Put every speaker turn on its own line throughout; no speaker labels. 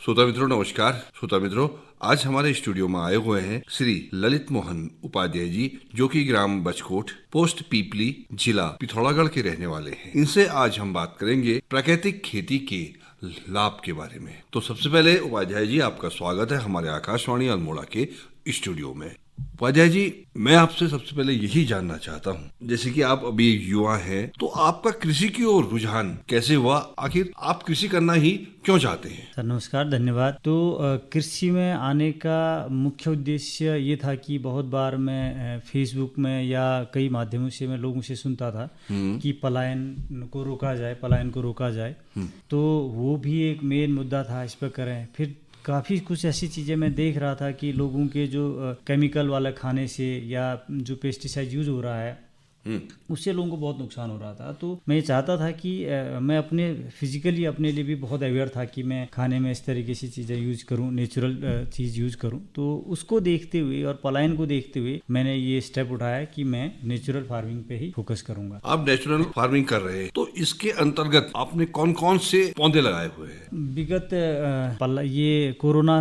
श्रोता मित्रों नमस्कार। श्रोता मित्रों, आज हमारे स्टूडियो में आए हुए हैं श्री ललित मोहन उपाध्याय जी, जो कि ग्राम बचकोट, पोस्ट पीपली, जिला पिथौरागढ़ के रहने वाले हैं। इनसे आज हम बात करेंगे प्राकृतिक खेती के लाभ के बारे में। तो सबसे पहले उपाध्याय जी, आपका स्वागत है हमारे आकाशवाणी अल्मोड़ा के स्टूडियो में। उपाध्याय जी, मैं आपसे सबसे पहले यही जानना चाहता हूँ, जैसे कि आप अभी युवा हैं, तो आपका कृषि की ओर रुझान कैसे हुआ? आखिर आप कृषि करना ही क्यों चाहते हैं?
सर नमस्कार, धन्यवाद। तो कृषि में आने का मुख्य उद्देश्य ये था कि बहुत बार मैं फेसबुक में या कई माध्यमों से मैं लोगों से सुनता था कि पलायन को रोका जाए। तो वो भी एक मेन मुद्दा था, इस पर करें। फिर काफ़ी कुछ ऐसी चीज़ें मैं देख रहा था कि लोगों के जो केमिकल वाला खाने से या जो पेस्टिसाइड यूज़ हो रहा है उससे लोगों को बहुत नुकसान हो रहा था। तो मैं ये चाहता था कि मैं अपने फिजिकली अपने लिए भी बहुत अवेयर था कि मैं खाने में इस तरीके से चीज़ें यूज़ करूं, नेचुरल चीज़ यूज़ करूं। तो उसको देखते हुए और पलायन को देखते हुए मैंने ये स्टेप उठाया कि मैं नेचुरल फार्मिंग पे ही फोकस करूंगा।
आप नेचुरल फार्मिंग कर रहे हैं, तो इसके अंतर्गत आपने कौन कौन से पौधे लगाए हुए हैं?
विगत ये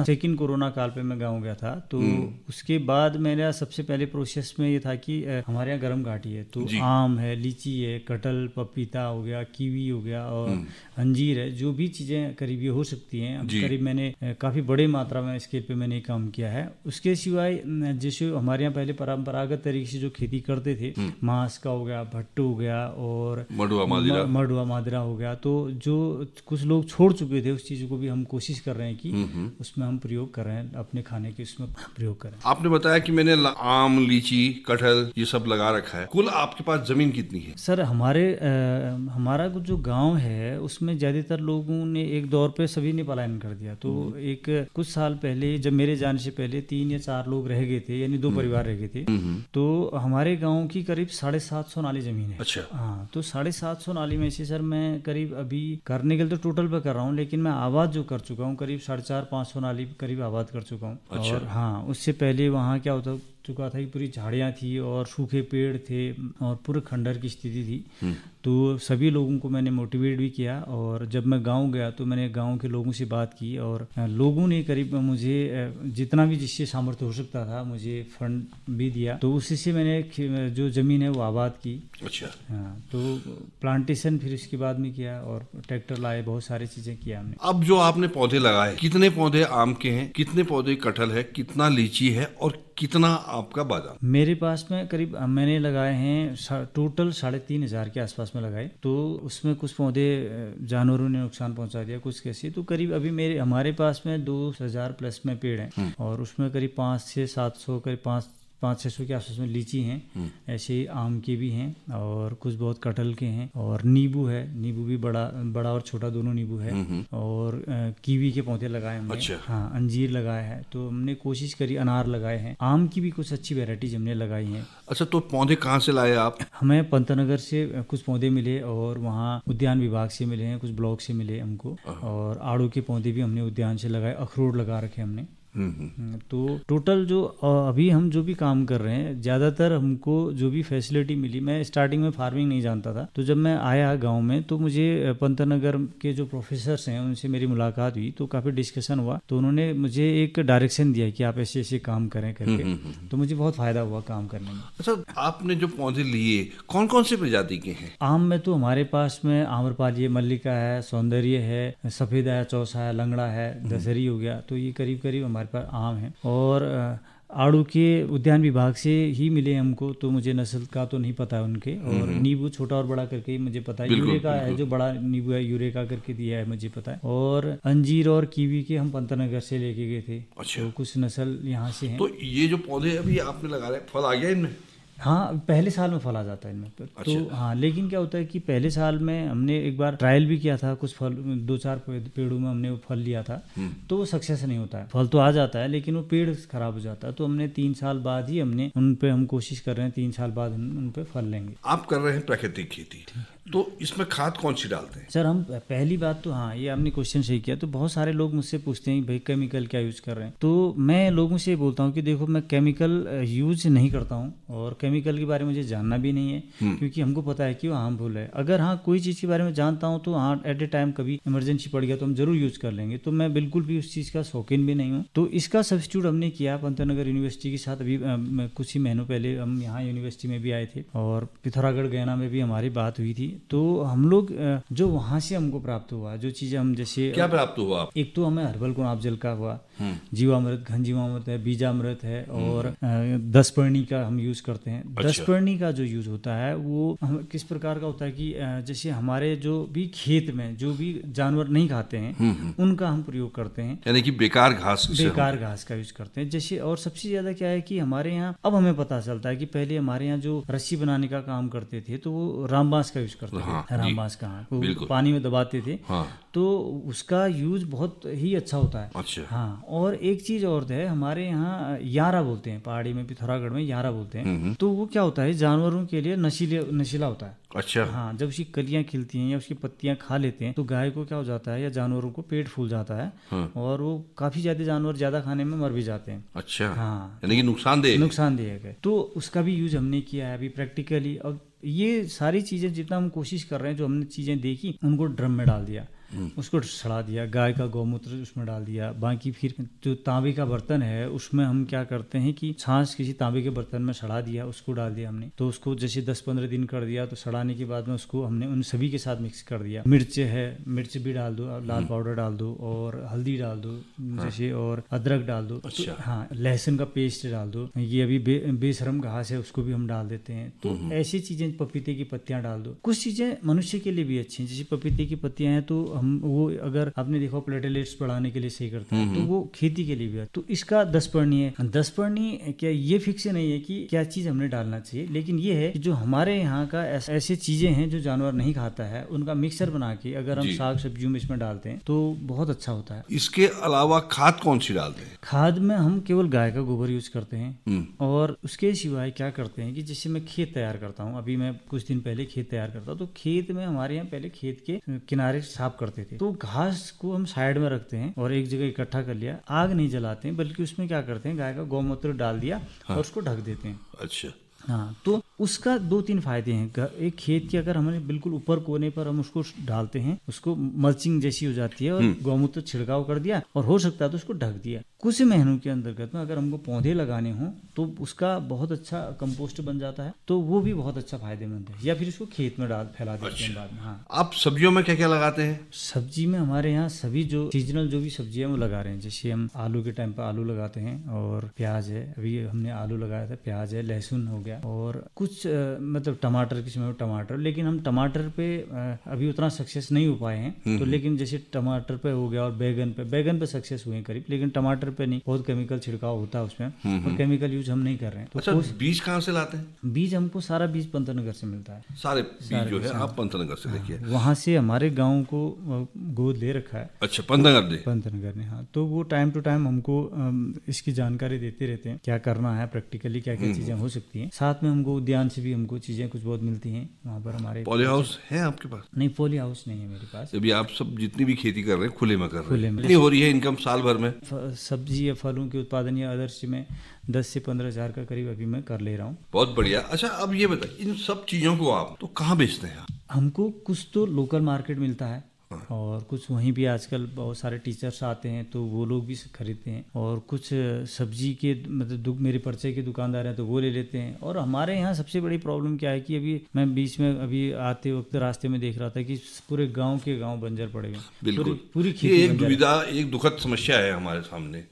सेकेंड कोरोना काल पे मैं गाँव गया था। तो उसके बाद मेरा सबसे पहले प्रोसेस में ये था कि हमारे यहाँ गर्म घाटी है, तो आम है, लीची है, कटहल, पपीता हो गया, कीवी हो गया और अंजीर है। जो भी चीज़ें करीब ये हो सकती हैं, करीब मैंने काफ़ी बड़े मात्रा में स्केल पे मैंने काम किया है। उसके सिवाय जैसे हमारे यहाँ पहले परंपरागत तरीके से जो खेती करते थे, मांस का हो गया, भट्टू हो गया और मडुआ मादरा हो गया, तो जो कुछ लोग छोड़ चुके थे उस चीज़ को भी हम कोशिश कर रहे हैं कि उसमें हम प्रयोग कर रहे हैं, अपने खाने के उसमें प्रयोग करें।
आपने बताया कि मैंने आम, लीची, कटहल ये सब लगा रखा है। कुल आपके पास जमीन कितनी है?
सर हमारा जो गांव है उसमें ज्यादातर लोगों ने एक दौर पे सभी ने पलायन कर दिया। तो एक कुछ साल पहले, जब मेरे जाने से पहले 3 या 4 लोग रह गए थे, यानी 2 परिवार रह गए थे। तो हमारे गांव की करीब 750 नाली जमीन है।
अच्छा।
हाँ, तो 750 नाली में से सर मैं करीब अभी करने के लिए तो टोटल पे कर रहा हूँ, लेकिन मैं आबाद जो कर चुका हूँ करीब 450-500 नाली करीब आबाद कर चुका हूँ।
अच्छा।
और हाँ, उससे पहले वहाँ क्या होता चुका था कि पूरी झाड़ियाँ थी और सूखे पेड़ थे और पूरे खंडर की स्थिति थी। तो सभी लोगों को मैंने मोटिवेट भी किया, और जब मैं गांव गया तो मैंने गांव के लोगों से बात की और लोगों ने करीब मुझे जितना भी जिससे सामर्थ्य हो सकता था मुझे फंड भी दिया। तो उसी से मैंने जो ज़मीन है वो आबाद की।
अच्छा।
हाँ, तो प्लांटेशन फिर इसके बाद में किया और ट्रैक्टर लाए, बहुत सारी चीज़ें किया हमने।
अब जो आपने पौधे लगाए, कितने पौधे आम के हैं, कितने पौधे कटहल है, कितना लीची है और कितना आपका बादाम?
मेरे पास में करीब मैंने लगाए हैं टोटल 3,500 के आसपास में लगाए। तो उसमें कुछ पौधे जानवरों ने नुकसान पहुंचा दिया, कुछ कैसे। तो करीब अभी हमारे पास में 2,000 प्लस में पेड़ हैं और उसमें करीब 500 से 700 करीब 500-600 के आसपास में लीची हैं। ऐसे ही आम के भी हैं और कुछ बहुत कटहल के हैं और नींबू है। नींबू भी बड़ा और छोटा दोनों नींबू है। और कीवी के पौधे लगाए हमने।
अच्छा।
हाँ, अंजीर लगाया है। तो हमने कोशिश करी, अनार लगाए हैं, आम की भी कुछ अच्छी वेराइटीज हमने लगाई हैं।
अच्छा, तो पौधे कहाँ से लाए आप?
हमें पंतनगर से कुछ पौधे मिले और वहाँ उद्यान विभाग से मिले हैं, कुछ ब्लॉक से मिले हमको। और आड़ू के पौधे भी हमने उद्यान से लगाए, अखरोट लगा रखे हमने। तो टोटल जो अभी हम जो भी काम कर रहे हैं, ज़्यादातर हमको जो भी फैसिलिटी मिली, मैं स्टार्टिंग में फार्मिंग नहीं जानता था। तो जब मैं आया गांव में तो मुझे पंतनगर के जो प्रोफेसर्स हैं उनसे मेरी मुलाकात हुई, तो काफ़ी डिस्कशन हुआ। तो उन्होंने मुझे एक डायरेक्शन दिया कि आप ऐसे ऐसे काम करें करके। तो मुझे बहुत फ़ायदा हुआ काम करने में।
अच्छा, आपने जो पौधे लिए कौन कौन से प्रजाति के हैं?
आम में तो हमारे पास में आम्रपाली है, मल्लिका है, सौंदर्य है, सफ़ेदा है, चौसा है, लंगड़ा है, दशहरी हो गया। तो ये करीब करीब हमारे पर आम है। और आड़ू के उद्यान विभाग से ही मिले हमको, तो मुझे नस्ल का तो नहीं पता है उनके। और नींबू छोटा और बड़ा करके ही मुझे पता है। यूरेका है, जो बड़ा नींबू है यूरेका करके दिया है, मुझे पता है। और अंजीर और कीवी के हम पंतनगर से लेके गए थे।
अच्छा।
तो कुछ नस्ल यहाँ से हैं।
तो ये जो पौधे अभी आपने लगा रहे, फल आ गया इनमें?
हाँ, पहले साल में फल आ जाता है इनमें पर।
अच्छा।
तो हाँ, लेकिन क्या होता है कि पहले साल में हमने एक बार ट्रायल भी किया था, कुछ फल 2-4 पेड़ों में हमने वो फल लिया था। तो वो सक्सेस नहीं होता है। फल तो आ जाता है लेकिन वो पेड़ खराब हो जाता है। तो हमने 3 साल बाद ही हमने उन पे हम कोशिश कर रहे हैं, 3 साल बाद उन पे फल लेंगे।
आप कर रहे हैं प्राकृतिक खेती, तो इसमें खाद कौन सी डालते हैं?
सर हम पहली बात तो, हाँ, ये आपने क्वेश्चन सही किया। तो बहुत सारे लोग मुझसे पूछते हैं भाई केमिकल क्या यूज़ कर रहे हैं। तो मैं लोगों से बोलता हूँ कि देखो, मैं केमिकल यूज़ नहीं करता हूँ और केमिकल के बारे में मुझे जानना भी नहीं है, क्योंकि हमको पता है कि वो हार्मफुल है। अगर हाँ कोई चीज़ के बारे में जानता हूँ तो हाँ एट ए टाइम कभी इमरजेंसी पड़ गया तो हम जरूर यूज कर लेंगे। तो मैं बिल्कुल भी उस चीज़ का शौकीन भी नहीं हूँ। तो इसका सब्स्टिट्यूट हमने किया पंतनगर यूनिवर्सिटी के साथ। अभी कुछ ही महीनों पहले हम यहाँ यूनिवर्सिटी में भी आए थे और पिथौरागढ़ गयाना में भी हमारी बात हुई थी। तो हम लोग जो वहाँ से हमको प्राप्त हुआ, जो चीज़ें हम जैसे
क्या प्राप्त हुआ?
एक तो हमें हर्बल गुलाब जल का हुआ, जीवामृत, घन जीवामृत है, बीजामृत है, और 10 पर्णी का हम यूज करते हैं। 10 पर्णी का जो यूज होता है वो किस प्रकार का होता है कि जैसे हमारे जो भी खेत में जो भी जानवर नहीं खाते हैं उनका हम प्रयोग करते हैं,
यानी कि बेकार घास
का यूज करते हैं जैसे। और सबसे ज्यादा क्या है कि हमारे यहाँ अब हमें पता चलता है कि पहले हमारे यहाँ जो रस्सी बनाने का काम करते थे तो वो रामबांस का यूज करते थे। रामबांस का वो पानी में दबाते थे, तो उसका यूज बहुत ही अच्छा होता है।
अच्छा।
हाँ, और एक चीज और है, हमारे यहाँ यारा बोलते हैं, पहाड़ी में पिथौरागढ़ में यारा बोलते हैं। तो वो क्या होता है, जानवरों के लिए नशीला होता है।
अच्छा।
हाँ, जब उसकी कलियां खिलती हैं या उसकी पत्तियां खा लेते हैं तो गाय को क्या हो जाता है या जानवरों को पेट फूल जाता है और वो काफी ज्यादा जानवर ज्यादा खाने में मर भी जाते हैं।
अच्छा।
हाँ,
यानी कि नुकसानदेह
है। तो उसका भी यूज हमने किया है अभी प्रैक्टिकली। अब ये सारी चीजें जितना हम कोशिश कर रहे हैं, जो हमने चीजें देखी उनको ड्रम में डाल दिया, उसको सड़ा दिया, गाय का गौमूत्र उसमें डाल दिया। बाकी फिर जो तांबे का बर्तन है उसमें हम क्या करते हैं कि छाछ किसी तांबे के बर्तन में सड़ा दिया, उसको डाल दिया हमने। तो उसको जैसे 10-15 दिन कर दिया, तो सड़ाने के बाद में उसको हमने उन सभी के साथ मिक्स कर दिया। मिर्च है, मिर्च भी डाल दो, लाल पाउडर डाल दो, और हल्दी डाल दो जैसे, और अदरक डाल दो।
अच्छा।
तो हाँ, लहसुन का पेस्ट डाल दो। ये अभी बेशरम घास है उसको भी हम डाल देते हैं। तो ऐसी चीजें, पपीते की पत्तियां डाल दो। कुछ चीजें मनुष्य के लिए भी अच्छी हैं, जैसे पपीते की पत्तियां हैं तो हम वो, अगर आपने देखा प्लेटलेट्स बढ़ाने के लिए सही करता है, तो वो खेती के लिए भी है। तो इसका 10 पर्णी है। 10 पर्णी क्या ये फिक्स नहीं है कि क्या चीज हमने डालना चाहिए, लेकिन ये है कि जो हमारे यहाँ का ऐसे चीजें हैं जो जानवर नहीं खाता है, उनका मिक्सर बना के अगर हम साग सब्जियों में इसमें डालते हैं तो बहुत अच्छा होता है।
इसके अलावा खाद कौन सी डालते हैं?
खाद में हम केवल गाय का गोबर यूज करते हैं, और उसके सिवाय क्या करते हैं कि जैसे मैं खेत तैयार करता हूँ, अभी मैं कुछ दिन पहले खेत तैयार करता हूँ, तो खेत में हमारे यहाँ पहले खेत के किनारे साफ करते थे, तो घास को हम साइड में रखते हैं और एक जगह इकट्ठा कर लिया। आग नहीं जलाते हैं, बल्कि उसमें क्या करते हैं, गाय का गौमूत्र डाल दिया और उसको ढक देते हैं।
अच्छा।
हाँ, तो उसका 2-3 फायदे हैं। एक खेत के अगर हमने बिल्कुल ऊपर कोने पर हम उसको डालते हैं, उसको मल्चिंग जैसी हो जाती है, और गौमूत्र छिड़काव कर दिया, और हो सकता है तो उसको ढक दिया। कुछ महीनों के अंतर्गत में अगर हमको पौधे लगाने हों तो उसका बहुत अच्छा कंपोस्ट बन जाता है, तो वो भी बहुत अच्छा फायदेमंद है। या फिर उसको खेत में फैला देते हैं बाद में। हाँ,
आप सब्जियों में क्या क्या लगाते हैं?
सब्जी में हमारे यहाँ सभी जो सीजनल जो भी सब्जियां वो लगा रहे हैं। जैसे हम आलू के टाइम पर आलू लगाते हैं, और प्याज है, अभी हमने आलू लगाया था, प्याज है, लहसुन हो गया, और कुछ मतलब टमाटर के समय में टमाटर। लेकिन हम टमाटर पे अभी उतना सक्सेस नहीं हो पाए हैं, तो लेकिन जैसे टमाटर पे हो गया, और बैगन पे सक्सेस हुए करीब, लेकिन टमाटर पे नहीं, बहुत केमिकल छिड़काव होता है उसमें, और केमिकल यूज हम नहीं कर रहे हैं। तो
अच्छा, बीज कहाँ से लाते हैं?
बीज हमको सारा बीज पंतनगर से मिलता है।
सारे बीज जो है आप पंतनगर से लेके?
वहाँ से हमारे गाँव को गोद ले रखा है।
अच्छा, पंतनगर
ने। हाँ, तो वो टाइम टू टाइम हमको इसकी जानकारी देते रहते हैं, क्या करना है प्रैक्टिकली, क्या क्या चीजें हो सकती हैं। साथ में हमको उद्यान से भी हमको चीजें कुछ बहुत मिलती हैं वहाँ पर। हमारे
पॉली हाउस है आपके पास?
नहीं, पॉली हाउस नहीं है मेरे पास।
अभी आप सब जितनी भी खेती कर रहे हैं खुले में कर रहे हैं, कितनी हो रही है इनकम साल भर में?
सब्जी या फलों के उत्पादन या अदर्श में 10 से 15 हज़ार का करीब अभी मैं कर ले रहा हूँ।
बहुत बढ़िया। अच्छा, अब ये बताइए, इन सब चीजों को आप तो कहाँ बेचते हैं?
हमको कुछ तो लोकल मार्केट मिलता है, और कुछ वहीं भी आजकल बहुत सारे टीचर्स आते हैं तो वो लोग भी खरीदते हैं, और कुछ सब्जी के मतलब मेरे परिचय के दुकानदार हैं तो वो ले लेते हैं। और हमारे यहाँ सबसे बड़ी प्रॉब्लम क्या है कि अभी मैं बीच में अभी आते वक्त रास्ते में देख रहा था कि पूरे गांव के गांव बंजर पड़े हुए।
बिल्कुल,
पूरी खेती
ये एक दुविधा, एक दुखद समस्या है हमारे सामने।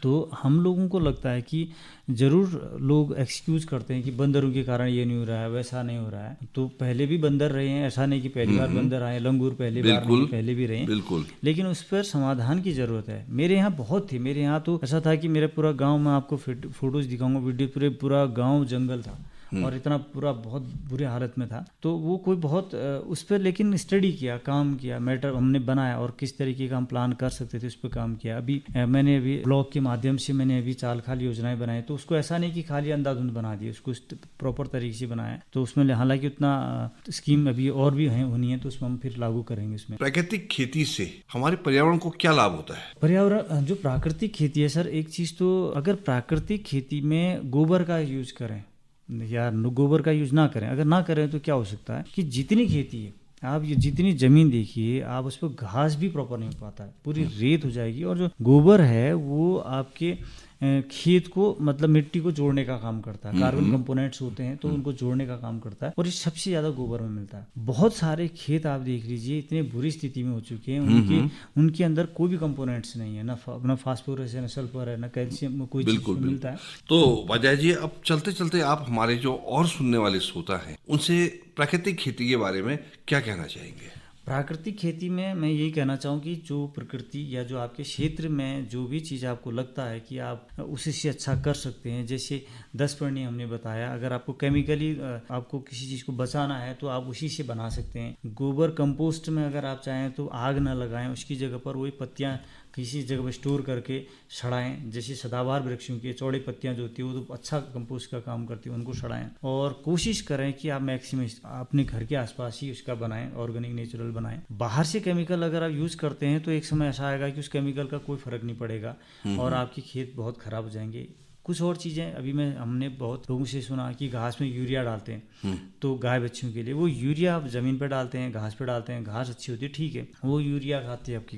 तो हम लोगों को लगता है कि जरूर लोग एक्सक्यूज करते हैं कि बंदरों के कारण ये नहीं हो रहा है, वैसा नहीं हो रहा है। तो पहले भी बंदर रहे हैं, ऐसा नहीं कि पहली बार बंदर आए, लंगूर पहली बार नहीं, पहले भी रहे हैं।
बिल्कुल, लेकिन
उस पर समाधान की जरूरत है। मेरे यहाँ बहुत थी, मेरे यहाँ तो ऐसा था कि मेरा पूरा गाँव, मैं आपको फोटोज दिखाऊंगा, वीडियो, पूरा गाँव जंगल था, और इतना पूरा बहुत बुरे हालत में था। तो वो कोई बहुत उस पर लेकिन स्टडी किया, काम किया, मैटर हमने बनाया, और किस तरीके का हम प्लान कर सकते थे उस पर काम किया। अभी मैंने अभी ब्लॉग के माध्यम से मैंने अभी चाल खाल योजनाएं बनाई, तो उसको ऐसा नहीं कि खाली अंधाधुंध बना दी, उसको प्रॉपर तरीके से बनाया। तो उसमें हालांकि उतना स्कीम अभी और भी होनी है, तो उसमें हम फिर लागू करेंगे। उसमें
प्राकृतिक खेती से हमारे पर्यावरण को क्या लाभ होता है?
पर्यावरण, जो प्राकृतिक खेती है सर, एक चीज तो अगर प्राकृतिक खेती में गोबर का यूज करें या गोबर का यूज ना करें। अगर ना करें तो क्या हो सकता है कि जितनी खेती है, आप ये जितनी जमीन देखिए, आप उस पर घास भी प्रॉपर नहीं हो पाता है, पूरी रेत हो जाएगी। और जो गोबर है वो आपके खेत को मतलब मिट्टी को जोड़ने का काम करता है। कार्बन कंपोनेंट्स होते हैं तो उनको जोड़ने का काम करता है, और ये सबसे ज्यादा गोबर में मिलता है। बहुत सारे खेत आप देख लीजिए इतने बुरी स्थिति में हो चुके हैं, उनके अंदर कोई भी कंपोनेंट्स नहीं है, ना फास्फोरस है, ना सल्फर है, ना कैल्शियम, कोई चीज मिलता है।
तो उपाध्याय जी, अब चलते चलते आप हमारे जो और सुनने वाले श्रोता हैं उनसे प्राकृतिक खेती के बारे में क्या कहना चाहेंगे?
प्राकृतिक खेती में मैं यही कहना चाहूँ कि जो प्रकृति या जो आपके क्षेत्र में जो भी चीज़ आपको लगता है कि आप उसी से अच्छा कर सकते हैं, जैसे 10 पर्णी हमने बताया, अगर आपको केमिकली आपको किसी चीज़ को बचाना है तो आप उसी से बना सकते हैं। गोबर कंपोस्ट में अगर आप चाहें तो आग ना लगाएं, उसकी जगह पर वही पत्तियाँ किसी जगह पर स्टोर करके सड़ाएं। जैसे सदाबहार वृक्षों की चौड़ी पत्तियां जो होती है वो तो अच्छा कंपोस्ट का काम करती है, उनको सड़ाएं। और कोशिश करें कि आप मैक्सिमम अपने घर के आसपास ही उसका बनाएं, ऑर्गेनिक नेचुरल बनाएं। बाहर से केमिकल अगर आप यूज़ करते हैं तो एक समय ऐसा आएगा कि उस केमिकल का कोई फर्क नहीं पड़ेगा और आपके खेत बहुत खराब हो जाएंगे। कुछ और चीज़ें अभी हमने बहुत लोगों से सुना कि घास में यूरिया डालते हैं, तो गाय बच्चों के लिए वो यूरिया आप ज़मीन पर डालते हैं, घास पे डालते हैं, घास अच्छी होती है, ठीक है, वो यूरिया खाती है आपकी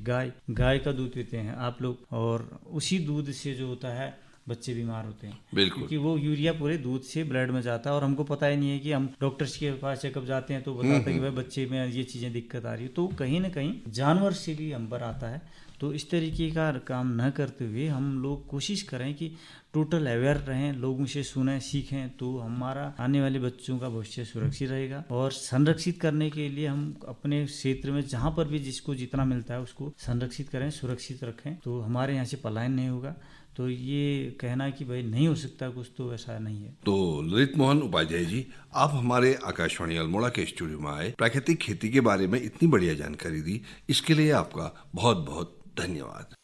गाय का दूध पीते हैं आप लोग, और उसी दूध से जो होता है बच्चे बीमार होते हैं, क्योंकि वो यूरिया पूरे दूध से ब्लड में जाता है और हमको पता ही नहीं है कि हम डॉक्टर्स के पास चेकअप जाते हैं तो बताता है कि भाई बच्चे में ये चीज़ें दिक्कत आ रही है। तो कहीं ना कहीं जानवर से भी अंबर आता है। तो इस तरीके का काम न करते हुए हम लोग कोशिश करें कि टोटल अवेयर रहें, लोगों से सुनें, सीखें, तो हमारा आने वाले बच्चों का भविष्य सुरक्षित रहेगा। और संरक्षित करने के लिए हम अपने क्षेत्र में जहाँ पर भी जिसको जितना मिलता है उसको संरक्षित करें, सुरक्षित रखें, तो हमारे यहाँ से पलायन नहीं होगा। तो ये कहना कि भाई नहीं हो सकता कुछ, तो ऐसा नहीं है।
तो ललित मोहन उपाध्याय जी, आप हमारे आकाशवाणी अल्मोड़ा के स्टूडियो में आए, प्राकृतिक खेती के बारे में इतनी बढ़िया जानकारी दी, इसके लिए आपका बहुत बहुत धन्यवाद।